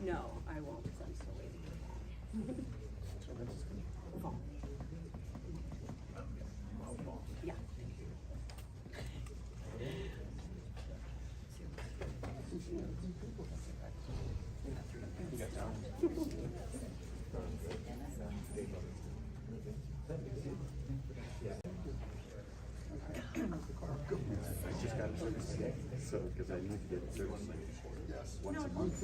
No, I won't, because I'm still waiting for that. Fall. Yeah. I just got a service today, so because I need to get service once a month.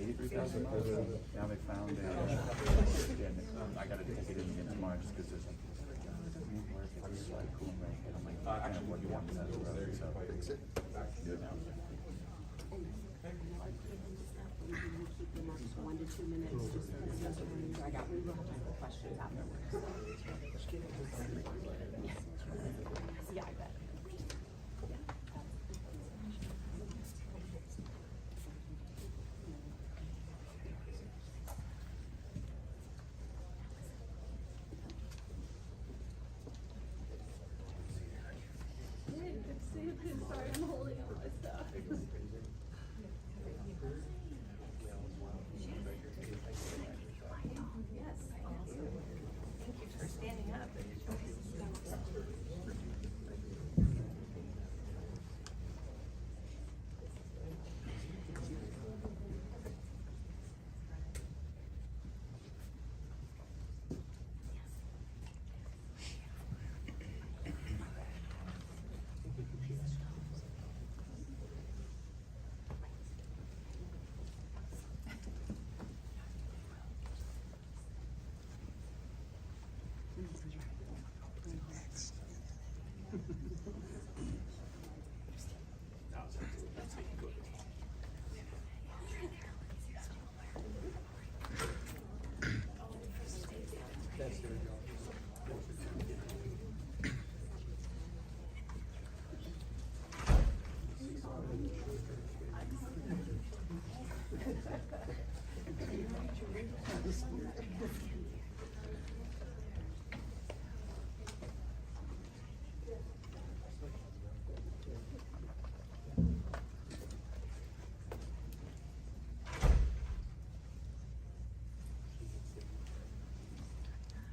83,000 miles. Now they found I got to take it in again tomorrow just because there's cooling right. I'm like, actually, what do you want to know? So fix it. Keep them up to 1 to 2 minutes, just so this is I got, we will have time for questions afterwards. Yeah, I bet. Sorry, I'm holding all my stuff. Yes, thank you for standing up.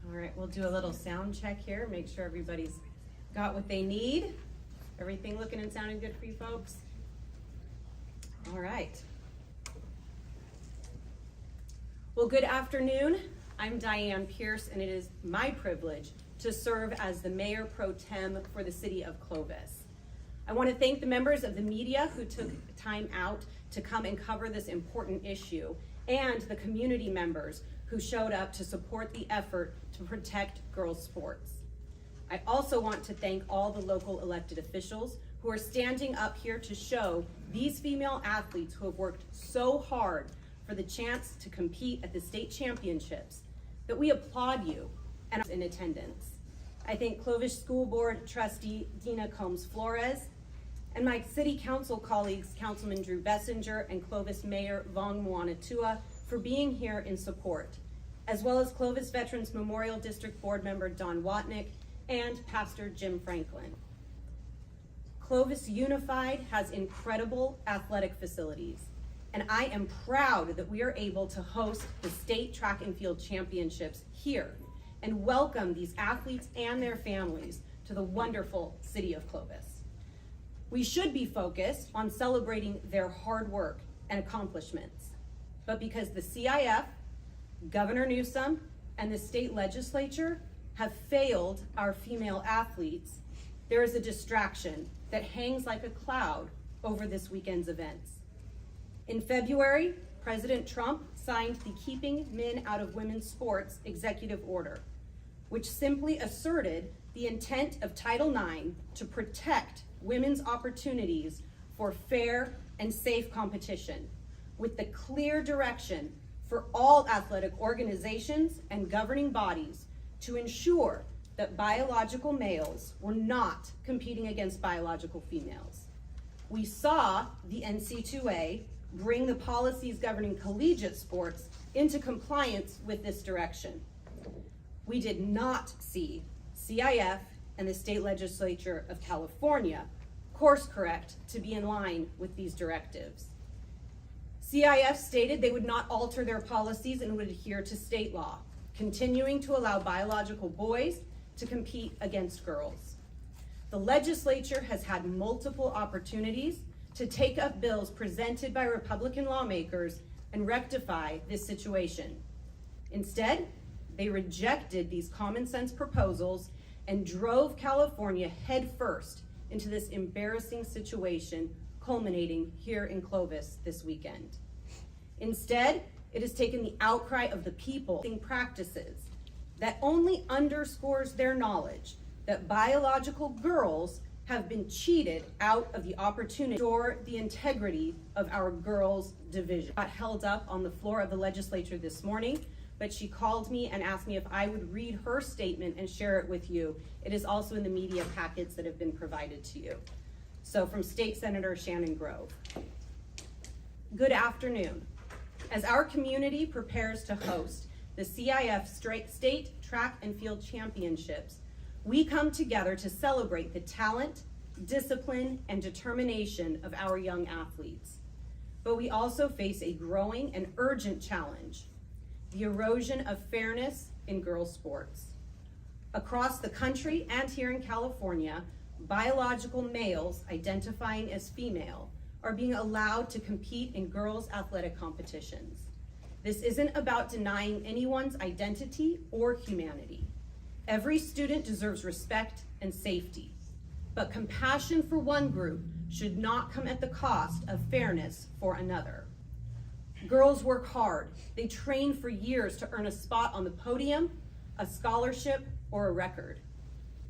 All right, we'll do a little sound check here, make sure everybody's got what they need. Everything looking and sounding good for you folks? All right. Well, good afternoon. I'm Diane Pierce, and it is my privilege to serve as the Mayor Pro Tem for the City of Clovis. I want to thank the members of the media who took time out to come and cover this important issue, and the community members who showed up to support the effort to protect girls' sports. I also want to thank all the local elected officials who are standing up here to show these female athletes who have worked so hard for the chance to compete at the state championships that we applaud you and are in attendance. I thank Clovis School Board Trustee Dina Combs Flores and my City Council colleagues, Councilman Drew Bessinger and Clovis Mayor Vong Moanatua, for being here in support, as well as Clovis Veterans Memorial District Board Member Don Watnick and Pastor Jim Franklin. Clovis Unified has incredible athletic facilities, and I am proud that we are able to host the state track and field championships here and welcome these athletes and their families to the wonderful city of Clovis. We should be focused on celebrating their hard work and accomplishments, but because the CIF, Governor Newsom, and the state legislature have failed our female athletes, there is a distraction that hangs like a cloud over this weekend's events. In February, President Trump signed the Keeping Men Out of Women's Sports executive order, which simply asserted the intent of Title IX to protect women's opportunities for fair and safe competition, with the clear direction for all athletic organizations and governing bodies to ensure that biological males were not competing against biological females. We saw the NC2A bring the policies governing collegiate sports into compliance with this direction. We did not see CIF and the state legislature of California course correct to be in line with these directives. CIF stated they would not alter their policies and would adhere to state law, continuing to allow biological boys to compete against girls. The legislature has had multiple opportunities to take up bills presented by Republican lawmakers and rectify this situation. Instead, they rejected these common sense proposals and drove California headfirst into this embarrassing situation culminating here in Clovis this weekend. Instead, it has taken the outcry of the people practices that only underscores their knowledge that biological girls have been cheated out of the opportunity to ensure the integrity of our girls' division. Got held up on the floor of the legislature this morning, but she called me and asked me if I would read her statement and share it with you. It is also in the media packets that have been provided to you. So from State Senator Shannon Grove. Good afternoon. As our community prepares to host the CIF State Track and Field Championships, we come together to celebrate the talent, discipline, and determination of our young athletes. But we also face a growing and urgent challenge: the erosion of fairness in girls' sports. Across the country and here in California, biological males identifying as female are being allowed to compete in girls' athletic competitions. This isn't about denying anyone's identity or humanity. Every student deserves respect and safety, but compassion for one group should not come at the cost of fairness for another. Girls work hard. They train for years to earn a spot on the podium, a scholarship, or a record.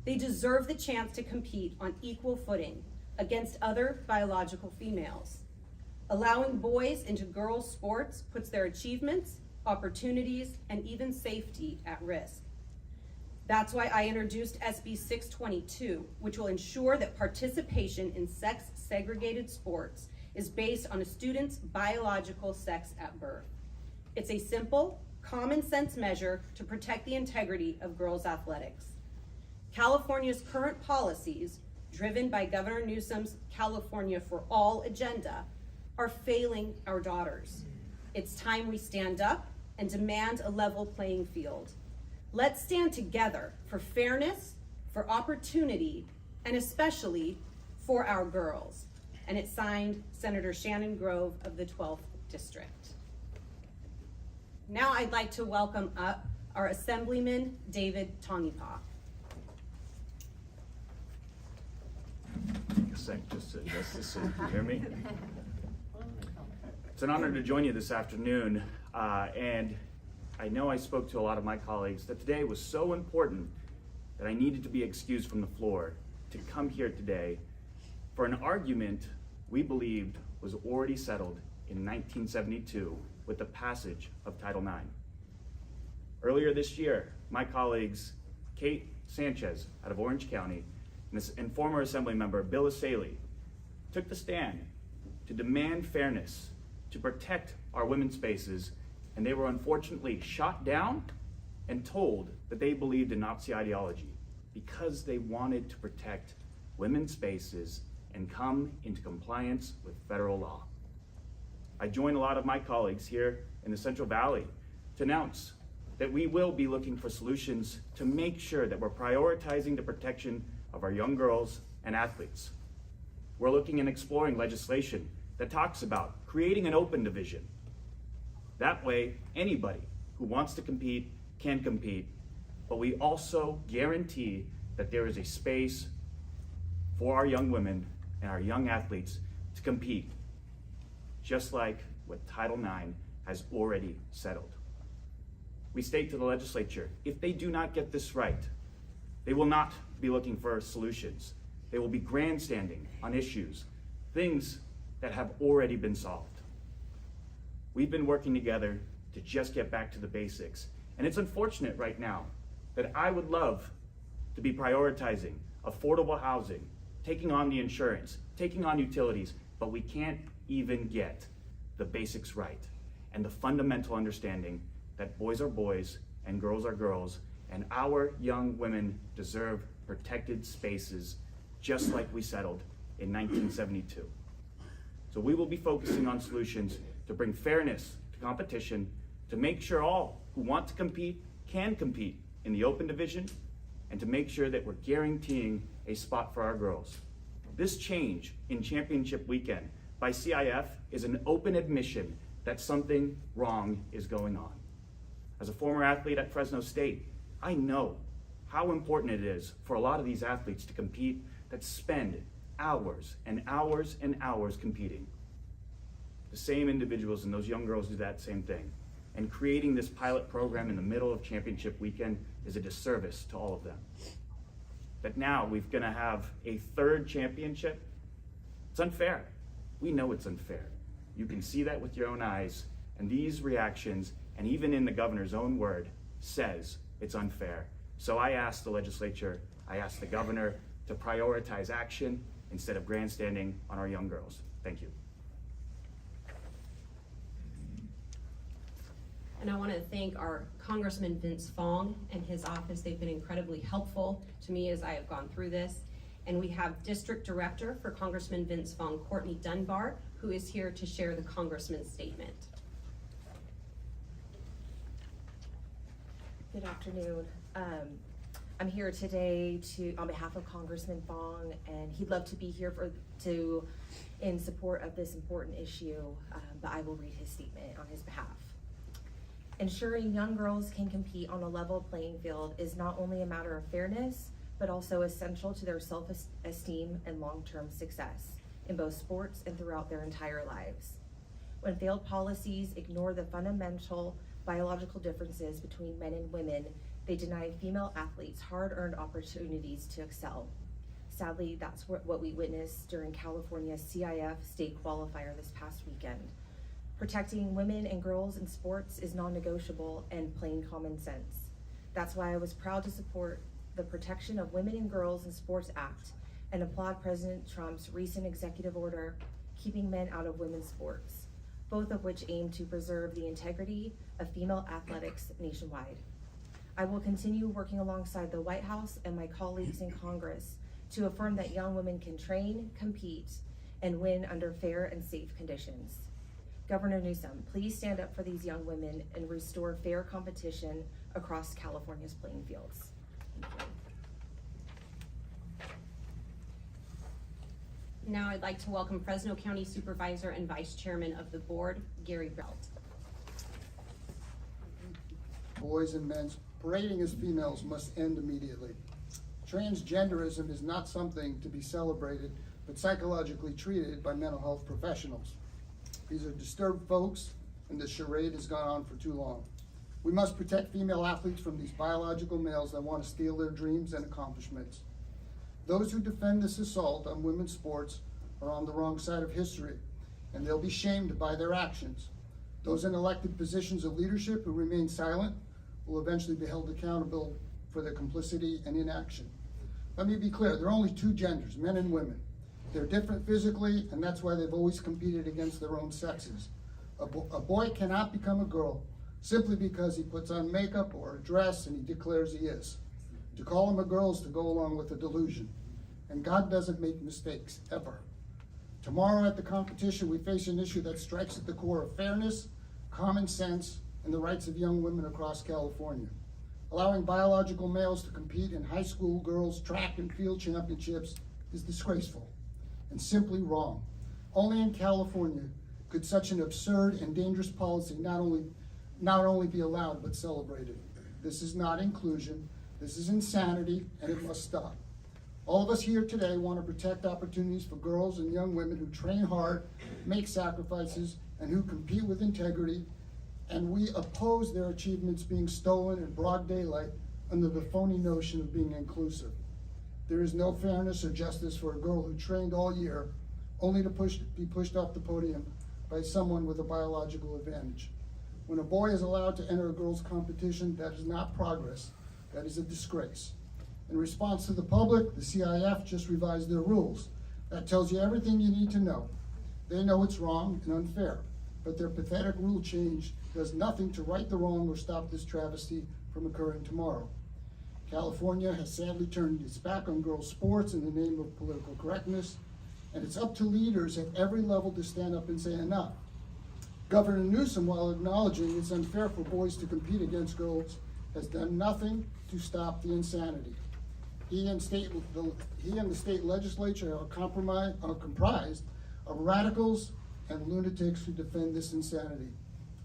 They deserve the chance to compete on equal footing against other biological females. Allowing boys into girls' sports puts their achievements, opportunities, and even safety at risk. That's why I introduced SB 622, which will ensure that participation in sex-segregated sports is based on a student's biological sex at birth. It's a simple, common sense measure to protect the integrity of girls' athletics. California's current policies, driven by Governor Newsom's California for All agenda, are failing our daughters. It's time we stand up and demand a level playing field. Let's stand together for fairness, for opportunity, and especially for our girls. And it's signed Senator Shannon Grove of the 12th District. Now I'd like to welcome up our Assemblyman David Tongipak. Take a sec, just to adjust this so you can hear me. It's an honor to join you this afternoon, and I know I spoke to a lot of my colleagues that today was so important that I needed to be excused from the floor to come here today for an argument we believed was already settled in 1972 with the passage of Title IX. Earlier this year, my colleagues Kate Sanchez out of Orange County and former Assembly member Bill Asaley took the stand to demand fairness, to protect our women's spaces, and they were unfortunately shot down and told that they believed in Nazi ideology because they wanted to protect women's spaces and come into compliance with federal law. I join a lot of my colleagues here in the Central Valley to announce that we will be looking for solutions to make sure that we're prioritizing the protection of our young girls and athletes. We're looking and exploring legislation that talks about creating an open division. That way, anybody who wants to compete can compete, but we also guarantee that there is a space for our young women and our young athletes to compete, just like what Title IX has already settled. We state to the legislature, if they do not get this right, they will not be looking for solutions. They will be grandstanding on issues, things that have already been solved. We've been working together to just get back to the basics. And it's unfortunate right now that I would love to be prioritizing affordable housing, taking on the insurance, taking on utilities, but we can't even get the basics right and the fundamental understanding that boys are boys and girls are girls, and our young women deserve protected spaces just like we settled in 1972. So we will be focusing on solutions to bring fairness to competition, to make sure all who want to compete can compete in the open division, and to make sure that we're guaranteeing a spot for our girls. This change in championship weekend by CIF is an open admission that something wrong is going on. As a former athlete at Fresno State, I know how important it is for a lot of these athletes to compete that spend hours and hours and hours competing. The same individuals and those young girls do that same thing. And creating this pilot program in the middle of championship weekend is a disservice to all of them. But now we're gonna have a third championship. It's unfair. We know it's unfair. You can see that with your own eyes, and these reactions, and even in the governor's own word, says it's unfair. So I asked the legislature, I asked the governor to prioritize action instead of grandstanding on our young girls. Thank you. And I want to thank our Congressman Vince Fong and his office. They've been incredibly helpful to me as I have gone through this. And we have District Director for Congressman Vince Fong, Courtney Dunbar, who is here to share the Congressman's statement. Good afternoon. I'm here today on behalf of Congressman Fong, and he'd love to be here in support of this important issue, but I will read his statement on his behalf. Ensuring young girls can compete on a level playing field is not only a matter of fairness, but also essential to their self-esteem and long-term success in both sports and throughout their entire lives. When failed policies ignore the fundamental biological differences between men and women, they deny female athletes hard-earned opportunities to excel. Sadly, that's what we witnessed during California's CIF state qualifier this past weekend. Protecting women and girls in sports is non-negotiable and plain common sense. That's why I was proud to support the Protection of Women and Girls in Sports Act and applaud President Trump's recent executive order keeping men out of women's sports, both of which aim to preserve the integrity of female athletics nationwide. I will continue working alongside the White House and my colleagues in Congress to affirm that young women can train, compete, and win under fair and safe conditions. Governor Newsom, please stand up for these young women and restore fair competition across California's playing fields. Thank you. Now I'd like to welcome Fresno County Supervisor and Vice Chairman of the Board, Gary Belt. Boys and men parading as females must end immediately. Transgenderism is not something to be celebrated, but psychologically treated by mental health professionals. These are disturbed folks, and the charade has gone on for too long. We must protect female athletes from these biological males that want to steal their dreams and accomplishments. Those who defend this assault on women's sports are on the wrong side of history, and they'll be shamed by their actions. Those in elected positions of leadership who remain silent will eventually be held accountable for their complicity and inaction. Let me be clear, there are only two genders, men and women. They're different physically, and that's why they've always competed against their own sexes. A boy cannot become a girl simply because he puts on makeup or a dress and he declares he is. To call him a girl is to go along with a delusion. And God doesn't make mistakes, ever. Tomorrow at the competition, we face an issue that strikes at the core of fairness, common sense, and the rights of young women across California. Allowing biological males to compete in high school girls' track and field championships is disgraceful and simply wrong. Only in California could such an absurd and dangerous policy not only be allowed but celebrated. This is not inclusion, this is insanity, and it must stop. All of us here today want to protect opportunities for girls and young women who train hard, make sacrifices, and who compete with integrity, and we oppose their achievements being stolen in broad daylight under the phony notion of being inclusive. There is no fairness or justice for a girl who trained all year only to be pushed off the podium by someone with a biological advantage. When a boy is allowed to enter a girls' competition, that is not progress, that is a disgrace. In response to the public, the CIF just revised their rules. That tells you everything you need to know. They know it's wrong and unfair, but their pathetic rule change does nothing to right the wrong or stop this travesty from occurring tomorrow. California has sadly turned its back on girls' sports in the name of political correctness, and it's up to leaders at every level to stand up and say enough. Governor Newsom, while acknowledging it's unfair for boys to compete against girls, has done nothing to stop the insanity. He and the state legislature are comprised of radicals and lunatics who defend this insanity.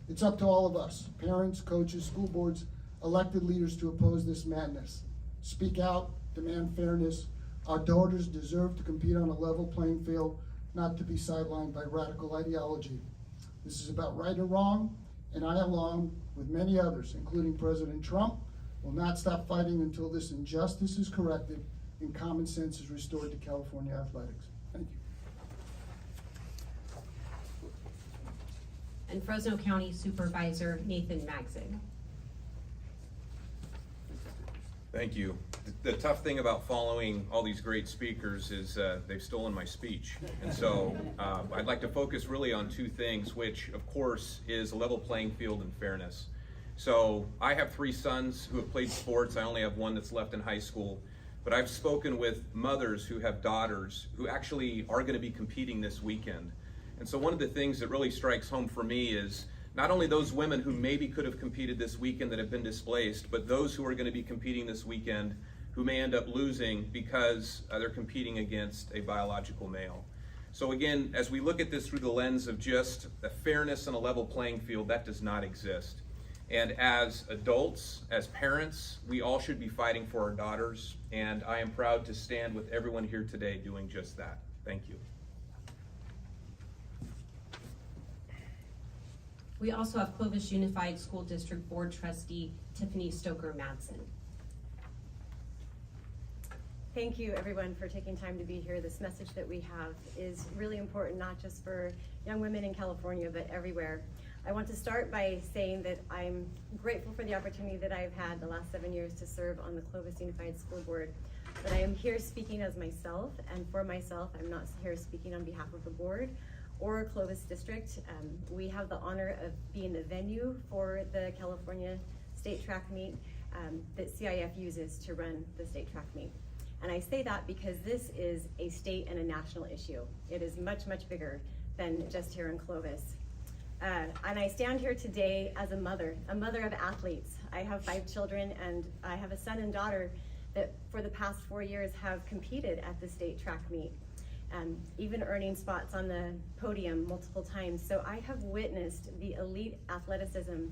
It's up to all of us, parents, coaches, school boards, elected leaders, to oppose this madness. Speak out, demand fairness. Our daughters deserve to compete on a level playing field, not to be sidelined by radical ideology. This is about right and wrong, and I, along with many others, including President Trump, will not stop fighting until this injustice is corrected and common sense is restored to California athletics. Thank you. And Fresno County Supervisor Nathan Magzig. Thank you. The tough thing about following all these great speakers is they've stolen my speech. And so I'd like to focus really on two things, which of course is a level playing field and fairness. So I have 3 sons who have played sports. I only have one that's left in high school. But I've spoken with mothers who have daughters who actually are going to be competing this weekend. And so one of the things that really strikes home for me is not only those women who maybe could have competed this weekend that have been displaced, but those who are going to be competing this weekend who may end up losing because they're competing against a biological male. So again, as we look at this through the lens of just a fairness and a level playing field, that does not exist. And as adults, as parents, we all should be fighting for our daughters, and I am proud to stand with everyone here today doing just that. Thank you. We also have Clovis Unified School District Board Trustee Tiffany Stoker-Madsen. Thank you, everyone, for taking time to be here. This message that we have is really important, not just for young women in California, but everywhere. I want to start by saying that I'm grateful for the opportunity that I've had the last 7 years to serve on the Clovis Unified School Board. But I am here speaking as myself and for myself. I'm not here speaking on behalf of the board or Clovis District. We have the honor of being the venue for the California State Track Meet that CIF uses to run the state track meet. And I say that because this is a state and a national issue. It is much, much bigger than just here in Clovis. And I stand here today as a mother of athletes. I have 5 children, and I have a son and daughter that for the past 4 years have competed at the state track meet, even earning spots on the podium multiple times. So I have witnessed the elite athleticism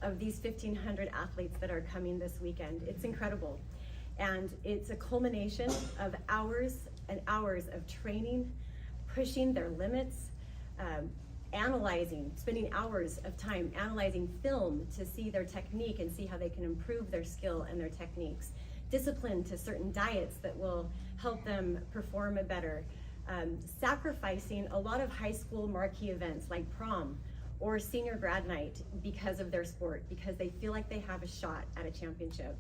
of these 1,500 athletes that are coming this weekend. It's incredible. And it's a culmination of hours and hours of training, pushing their limits, spending hours of time analyzing film to see their technique and see how they can improve their skill and their techniques. Discipline to certain diets that will help them perform better. Sacrificing a lot of high school marquee events like prom or senior grad night because of their sport, because they feel like they have a shot at a championship.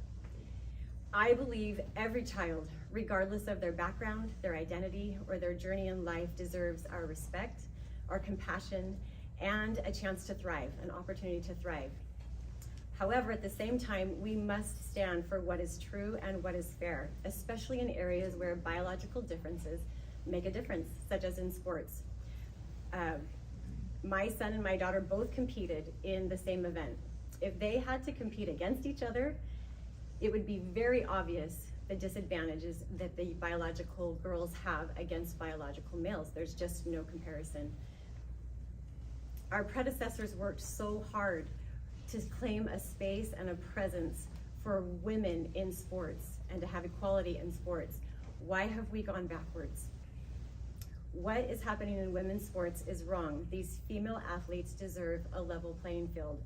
I believe every child, regardless of their background, their identity, or their journey in life, deserves our respect, our compassion, and a chance to thrive, an opportunity to thrive. However, at the same time, we must stand for what is true and what is fair, especially in areas where biological differences make a difference, such as in sports. My son and my daughter both competed in the same event. If they had to compete against each other, it would be very obvious the disadvantages that the biological girls have against biological males. There's just no comparison. Our predecessors worked so hard to claim a space and a presence for women in sports and to have equality in sports. Why have we gone backwards? What is happening in women's sports is wrong. These female athletes deserve a level playing field.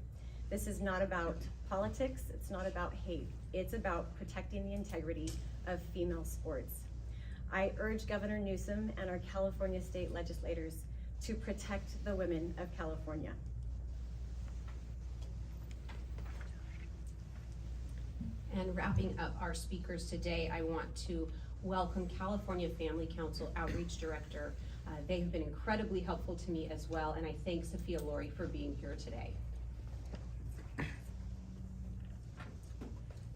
This is not about politics, it's not about hate. It's about protecting the integrity of female sports. I urge Governor Newsom and our California state legislators to protect the women of California. And wrapping up our speakers today, I want to welcome California Family Council Outreach Director. They have been incredibly helpful to me as well, and I thank Sophia Laurie for being here today.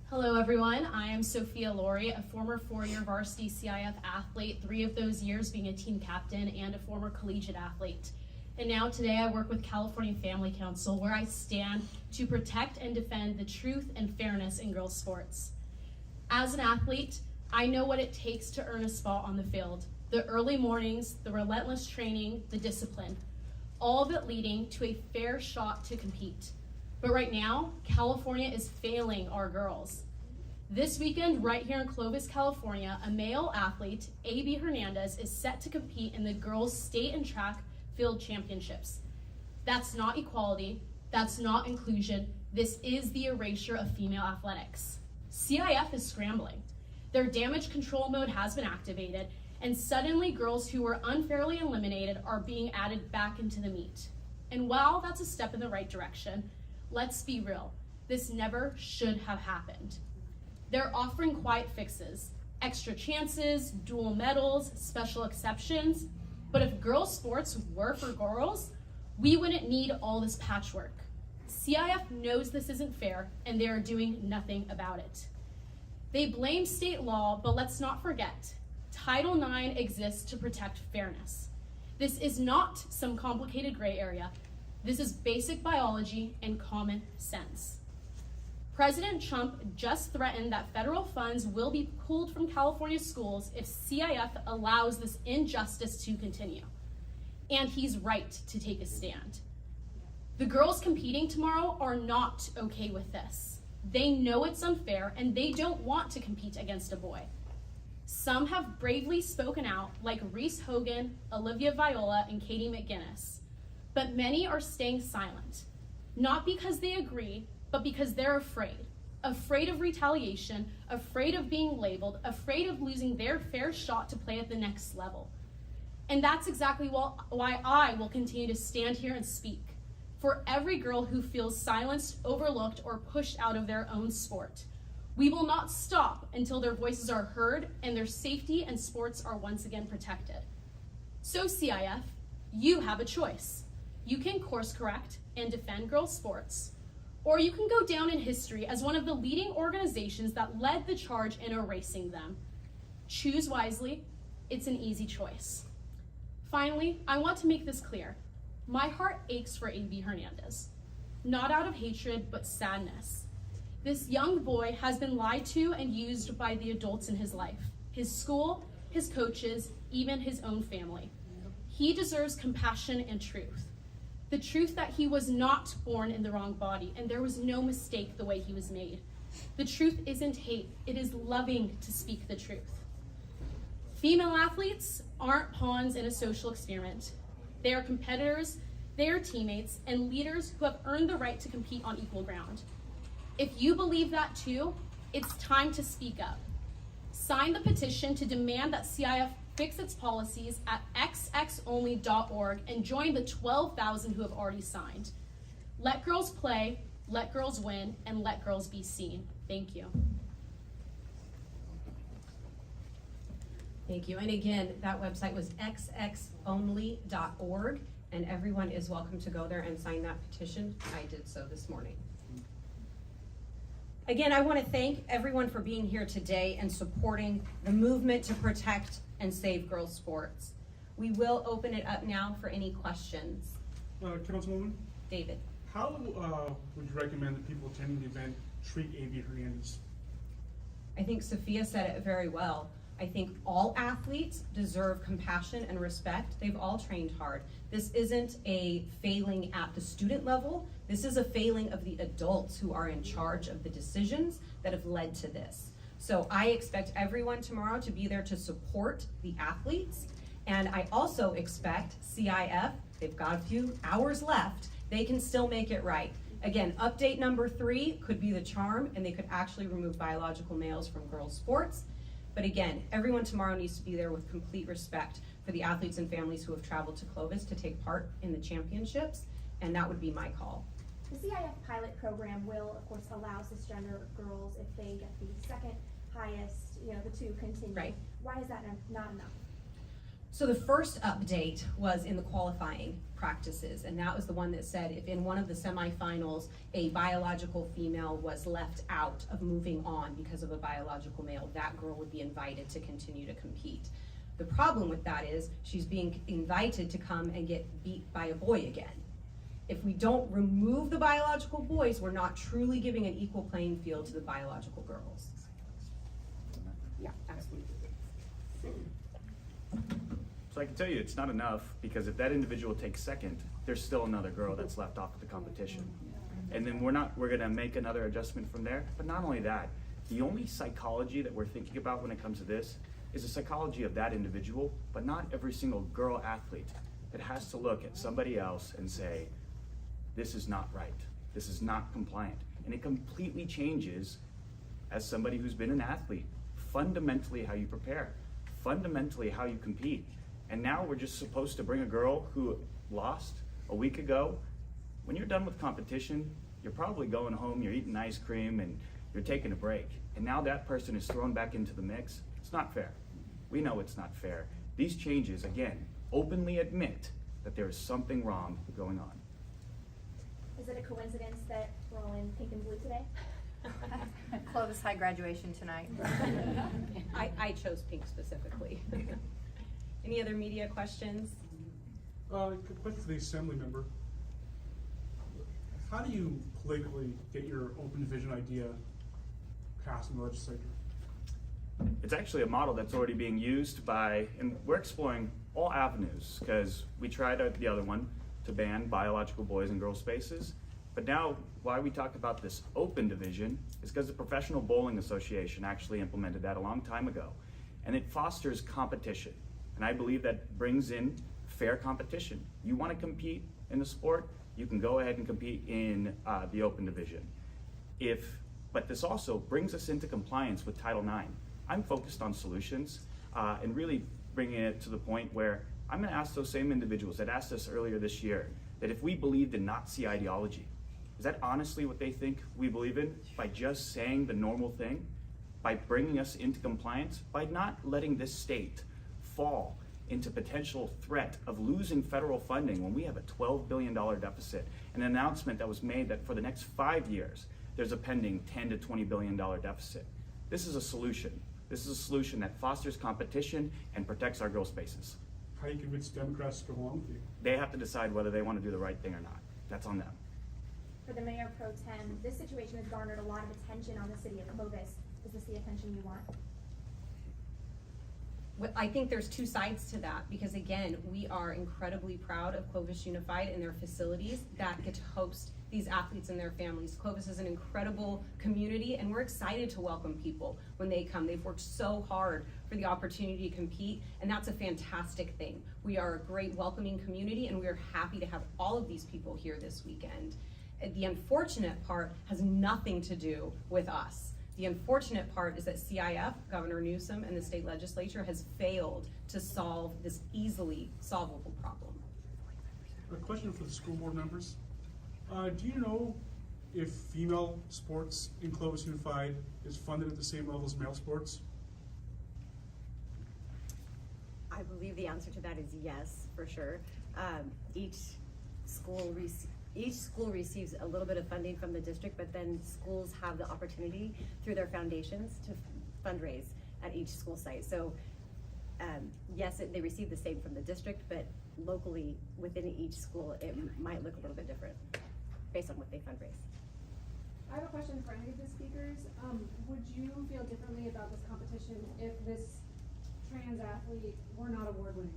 Hello everyone, I am Sophia Laurie, a former 4-year varsity CIF athlete, 3 of those years being a team captain and a former collegiate athlete. And now today I work with California Family Council, where I stand to protect and defend the truth and fairness in girls' sports. As an athlete, I know what it takes to earn a spot on the field. The early mornings, the relentless training, the discipline, all of it leading to a fair shot to compete. But right now, California is failing our girls. This weekend, right here in Clovis, California, a male athlete, A.B. Hernandez, is set to compete in the girls' state and track field championships. That's not equality, that's not inclusion, this is the erasure of female athletics. CIF is scrambling. Their damage control mode has been activated, and suddenly girls who were unfairly eliminated are being added back into the meet. And while that's a step in the right direction, let's be real, this never should have happened. They're offering quiet fixes, extra chances, dual medals, special exceptions, but if girls' sports were for girls, we wouldn't need all this patchwork. CIF knows this isn't fair, and they are doing nothing about it. They blame state law, but let's not forget, Title IX exists to protect fairness. This is not some complicated gray area. This is basic biology and common sense. President Trump just threatened that federal funds will be pulled from California schools if CIF allows this injustice to continue. And he's right to take a stand. The girls competing tomorrow are not okay with this. They know it's unfair and they don't want to compete against a boy. Some have bravely spoken out, like Reese Hogan, Olivia Viola, and Katie McGinnis. But many are staying silent, not because they agree, but because they're afraid of retaliation, afraid of being labeled, afraid of losing their fair shot to play at the next level. And that's exactly why I will continue to stand here and speak for every girl who feels silenced, overlooked, or pushed out of their own sport. We will not stop until their voices are heard and their safety and sports are once again protected. So CIF, you have a choice. You can course correct and defend girls' sports, or you can go down in history as one of the leading organizations that led the charge in erasing them. Choose wisely, it's an easy choice. Finally, I want to make this clear. My heart aches for A.B. Hernandez, not out of hatred, but sadness. This young boy has been lied to and used by the adults in his life, his school, his coaches, even his own family. He deserves compassion and truth. The truth that he was not born in the wrong body and there was no mistake the way he was made. The truth isn't hate, it is loving to speak the truth. Female athletes aren't pawns in a social experiment. They are competitors, they are teammates, and leaders who have earned the right to compete on equal ground. If you believe that too, it's time to speak up. Sign the petition to demand that CIF fix its policies at xxonly.org and join the 12,000 who have already signed. Let girls play, let girls win, and let girls be seen. Thank you. Thank you. And again, that website was xxonly.org, and everyone is welcome to go there and sign that petition. I did so this morning. Again, I want to thank everyone for being here today and supporting the movement to protect and save girls' sports. We will open it up now for any questions. Councilwoman, David. how would you recommend that people attending the event treat A.B. Hernandez? I think Sophia said it very well. I think all athletes deserve compassion and respect. They've all trained hard. This isn't a failing at the student level. This is a failing of the adults who are in charge of the decisions that have led to this. So I expect everyone tomorrow to be there to support the athletes. And I also expect CIF, they've got a few hours left, they can still make it right. Again, update number 3 could be the charm, and they could actually remove biological males from girls' sports. But again, everyone tomorrow needs to be there with complete respect for the athletes and families who have traveled to Clovis to take part in the championships, and that would be my call. The CIF pilot program will, of course, allow cisgender girls, if they get the second highest, the two continue. Right. Why is that not enough? So the first update was in the qualifying practices, and that was the one that said if in one of the semifinals a biological female was left out of moving on because of a biological male, that girl would be invited to continue to compete. The problem with that is she's being invited to come and get beat by a boy again. If we don't remove the biological boys, we're not truly giving an equal playing field to the biological girls. Yeah, absolutely. So I can tell you it's not enough, because if that individual takes second, there's still another girl that's left off of the competition. And then we're gonna make another adjustment from there. But not only that, the only psychology that we're thinking about when it comes to this is the psychology of that individual, but not every single girl athlete that has to look at somebody else and say, this is not right, this is not compliant. And it completely changes, as somebody who's been an athlete, fundamentally how you prepare, fundamentally how you compete. And now we're just supposed to bring a girl who lost a week ago. When you're done with competition, you're probably going home, you're eating ice cream, and you're taking a break. And now that person is thrown back into the mix. It's not fair. We know it's not fair. These changes, again, openly admit that there is something wrong going on. Is it a coincidence that we're all in pink and blue today? Clovis High graduation tonight. I chose pink specifically. Any other media questions? Question for the assembly member. How do you politically get your open division idea passed in the legislature? It's actually a model that's already being used by, and we're exploring all avenues, because we tried the other one to ban biological boys and girls spaces. But now, why we talk about this open division is because the Professional Bowling Association actually implemented that a long time ago. And it fosters competition. And I believe that brings in fair competition. You want to compete in the sport, you can go ahead and compete in the open division. But this also brings us into compliance with Title IX. I'm focused on solutions and really bringing it to the point where I'm going to ask those same individuals that asked us earlier this year that if we believed in Nazi ideology, is that honestly what they think we believe in? By just saying the normal thing? By bringing us into compliance? By not letting this state fall into potential threat of losing federal funding when we have a $12 billion deficit, an announcement that was made that for the next 5 years, there's a pending $10 to $20 billion deficit. This is a solution. This is a solution that fosters competition and protects our girl spaces. How do you convince Democrats to go along with you? They have to decide whether they want to do the right thing or not. That's on them. For the mayor pro tem, this situation has garnered a lot of attention on the city of Clovis. Is this the attention you want? I think there's two sides to that, because again, we are incredibly proud of Clovis Unified and their facilities that get to host these athletes and their families. Clovis is an incredible community, and we're excited to welcome people when they come. They've worked so hard for the opportunity to compete, and that's a fantastic thing. We are a great welcoming community, and we are happy to have all of these people here this weekend. The unfortunate part has nothing to do with us. The unfortunate part is that CIF, Governor Newsom, and the state legislature has failed to solve this easily solvable problem. A question for the school board members. Do you know if female sports in Clovis Unified is funded at the same level as male sports? I believe the answer to that is yes, for sure. Each school receives a little bit of funding from the district, but then schools have the opportunity through their foundations to fundraise at each school site. So yes, they receive the same from the district, but locally within each school, it might look a little bit different based on what they fundraise. I have a question for any of the speakers. Would you feel differently about this competition if this trans athlete were not award winning?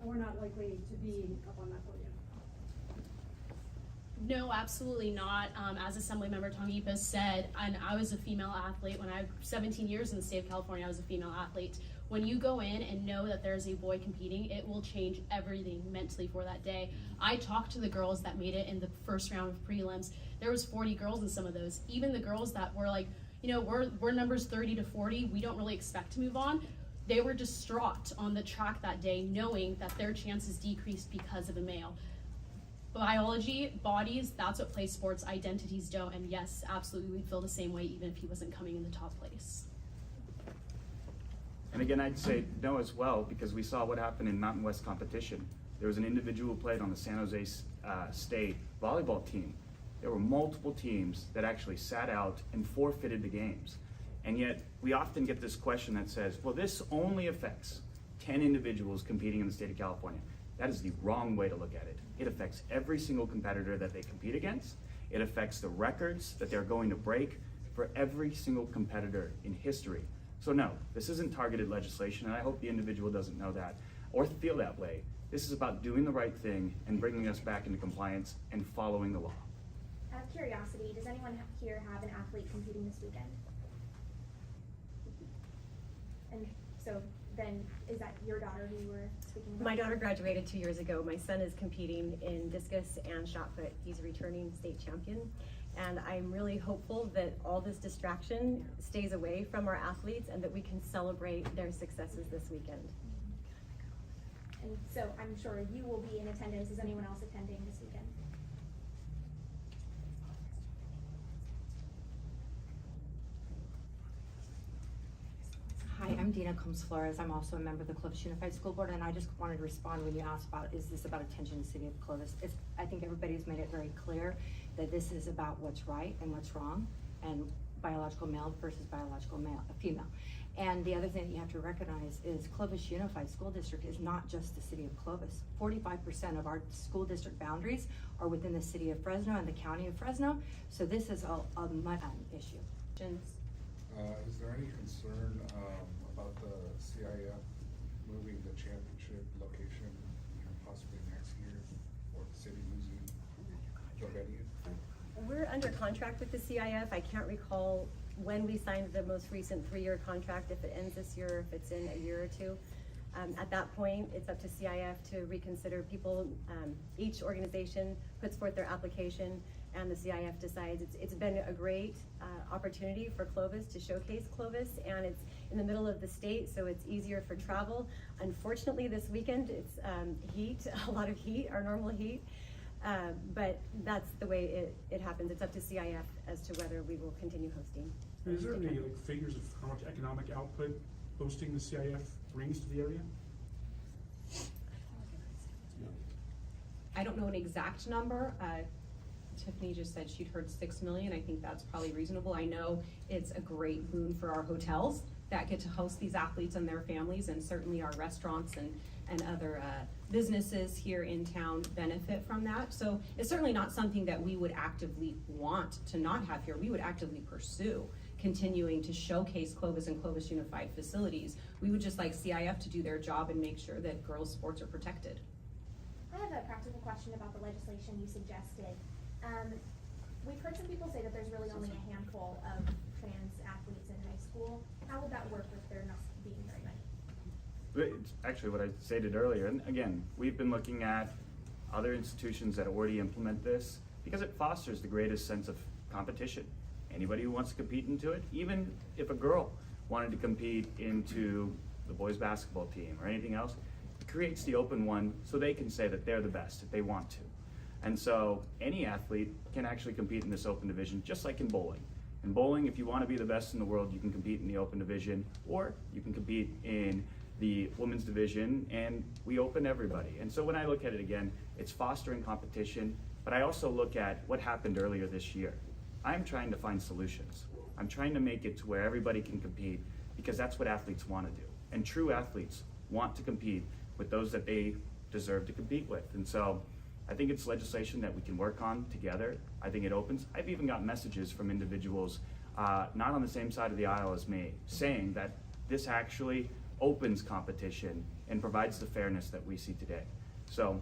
And we're not likely to be up on that podium? No, absolutely not. As Assemblymember Tongipa said, and I was a female athlete when I 17 years in the state of California, I was a female athlete. When you go in and know that there's a boy competing, it will change everything mentally for that day. I talked to the girls that made it in the first round of prelims. There was 40 girls in some of those. Even the girls that were like, you know, we're numbers 30 to 40, we don't really expect to move on. They were distraught on the track that day, knowing that their chances decreased because of a male. Biology, bodies, that's what plays sports, identities don't, and yes, absolutely we'd feel the same way even if he wasn't coming in the top place. And again, I'd say no as well, because we saw what happened in Mountain West competition. There was an individual who played on the San Jose State volleyball team. There were multiple teams that actually sat out and forfeited the games. And yet, we often get this question that says, well, this only affects 10 individuals competing in the state of California. That is the wrong way to look at it. It affects every single competitor that they compete against. It affects the records that they're going to break for every single competitor in history. So no, this isn't targeted legislation, and I hope the individual doesn't know that or feel that way. This is about doing the right thing and bringing us back into compliance and following the law. Out of curiosity, does anyone here have an athlete competing this weekend? And so then, is that your daughter who you were speaking about? My daughter graduated 2 years ago. My son is competing in discus and shot put. He's a returning state champion. And I'm really hopeful that all this distraction stays away from our athletes and that we can celebrate their successes this weekend. And so I'm sure you will be in attendance. Is anyone else attending this weekend? Hi, I'm Dina Combs Flores. I'm also a member of the Clovis Unified School Board, and I just wanted to respond when you asked about, is this about attention in the city of Clovis? I think everybody's made it very clear that this is about what's right and what's wrong, and biological male versus biological female. And the other thing that you have to recognize is Clovis Unified School District is not just the city of Clovis. 45% of our school district boundaries are within the city of Fresno and the county of Fresno, so this is a mud issue. Is there any concern about the CIF moving the championship location, possibly next year, or the city losing the venue? We're under contract with the CIF. I can't recall when we signed the most recent 3-year contract, if it ends this year, if it's in a year or two. At that point, it's up to CIF to reconsider people. Each organization puts forth their application and the CIF decides. It's been a great opportunity for Clovis to showcase Clovis, and it's in the middle of the state, so it's easier for travel. Unfortunately, this weekend, it's heat, a lot of heat, our normal heat. But that's the way it happens. It's up to CIF as to whether we will continue hosting. Is there any figures of how much economic output hosting the CIF brings to the area? I don't know an exact number. Tiffany just said she'd heard 6 million. I think that's probably reasonable. I know it's a great boon for our hotels that get to host these athletes and their families, and certainly our restaurants and other businesses here in town benefit from that. So it's certainly not something that we would actively want to not have here. We would actively pursue continuing to showcase Clovis and Clovis Unified facilities. We would just like CIF to do their job and make sure that girls' sports are protected. I have a practical question about the legislation you suggested. We've heard some people say that there's really only a handful of trans athletes in high school. How would that work if there not being very many? It's actually what I stated earlier. And again, we've been looking at other institutions that already implement this because it fosters the greatest sense of competition. Anybody who wants to compete into it, even if a girl wanted to compete into the boys basketball team or anything else, it creates the open one so they can say that they're the best if they want to. And so any athlete can actually compete in this open division, just like in bowling. In bowling, if you want to be the best in the world, you can compete in the open division, or you can compete in the women's division, and we open everybody. And so when I look at it again, it's fostering competition, but I also look at what happened earlier this year. I'm trying to find solutions. I'm trying to make it to where everybody can compete, because that's what athletes want to do. And true athletes want to compete with those that they deserve to compete with. And so I think it's legislation that we can work on together. I think it opens. I've even got messages from individuals not on the same side of the aisle as me, saying that this actually opens competition and provides the fairness that we see today. So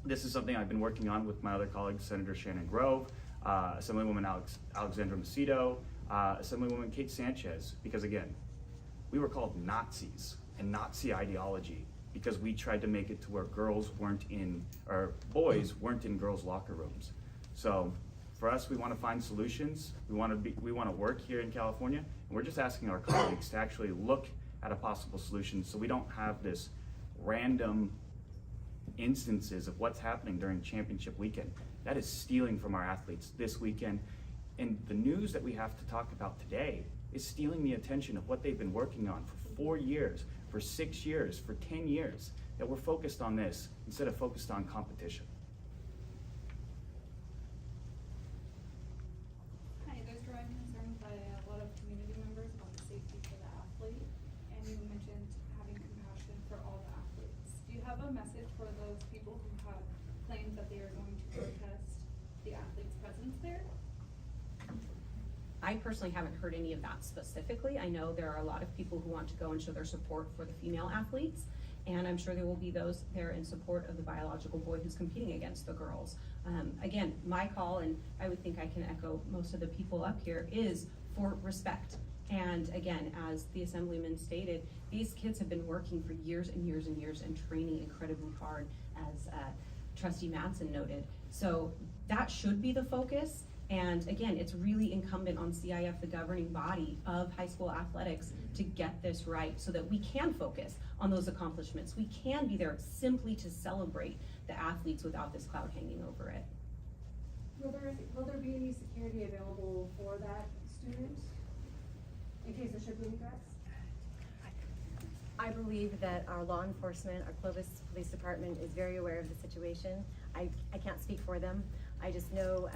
this is something I've been working on with my other colleagues, Senator Shannon Grove, Assemblywoman Alexandra Macedo, Assemblywoman Kate Sanchez, because again, we were called Nazis and Nazi ideology because we tried to make it to where girls weren't in, or boys weren't in girls' locker rooms. So for us, we want to find solutions. We want to work here in California, and we're just asking our colleagues to actually look at a possible solution so we don't have this random instances of what's happening during championship weekend. That is stealing from our athletes this weekend. And the news that we have to talk about today is stealing the attention of what they've been working on for 4 years, for 6 years, for 10 years, that we're focused on this instead of focused on competition. Hi, there's growing concern by a lot of community members about the safety for the athlete, and you mentioned having compassion for all the athletes. Do you have a message for those people who have claimed that they are going to protest the athlete's presence there? I personally haven't heard any of that specifically. I know there are a lot of people who want to go and show their support for the female athletes, and I'm sure there will be those there in support of the biological boy who's competing against the girls. Again, my call, and I would think I can echo most of the people up here, is for respect. And again, as the Assemblyman stated, these kids have been working for years and years and years and training incredibly hard, as Trustee Mattson noted. So that should be the focus. And again, it's really incumbent on CIF, the governing body of high school athletics, to get this right so that we can focus on those accomplishments. We can be there simply to celebrate the athletes without this cloud hanging over it. Will there be any security available for that student in case there should be any threats? I believe that our law enforcement, our Clovis Police Department is very aware of the situation. I can't speak for them. I just know,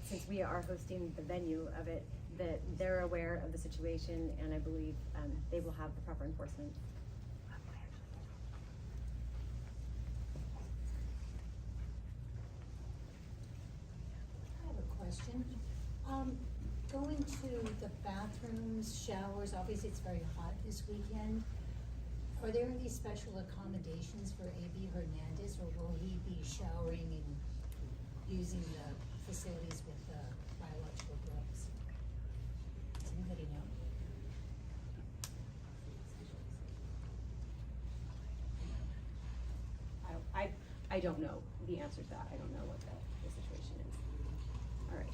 since we are hosting the venue of it, that they're aware of the situation, and I believe they will have the proper enforcement. I have a question. Going to the bathrooms, showers, obviously it's very hot this weekend. Are there any special accommodations for A.B. Hernandez, or will he be showering and using the facilities with biological gloves? Does anybody know? I don't know the answer to that. I don't know what the situation is. All right.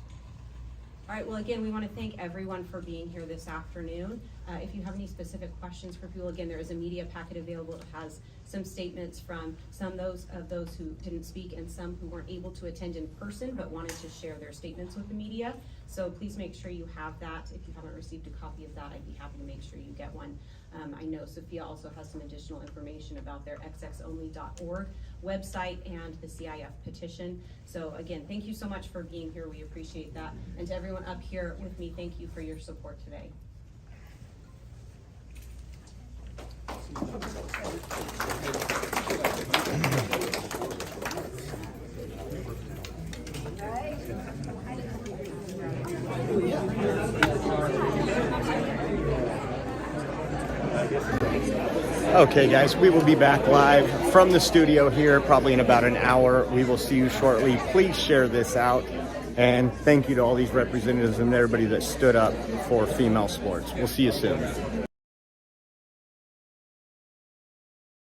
All right, well, again, we want to thank everyone for being here this afternoon. If you have any specific questions for people, again, there is a media packet available. It has some statements from some of those who didn't speak and some who weren't able to attend in person but wanted to share their statements with the media. So please make sure you have that. If you haven't received a copy of that, I'd be happy to make sure you get one. I know Sophia also has some additional information about their xxonly.org website and the CIF petition. So again, thank you so much for being here. We appreciate that. And to everyone up here with me, thank you for your support today. Okay, guys, we will be back live from the studio here probably in about an hour. We will see you shortly. Please share this out. And thank you to all these representatives and everybody that stood up for female sports. We'll see you soon.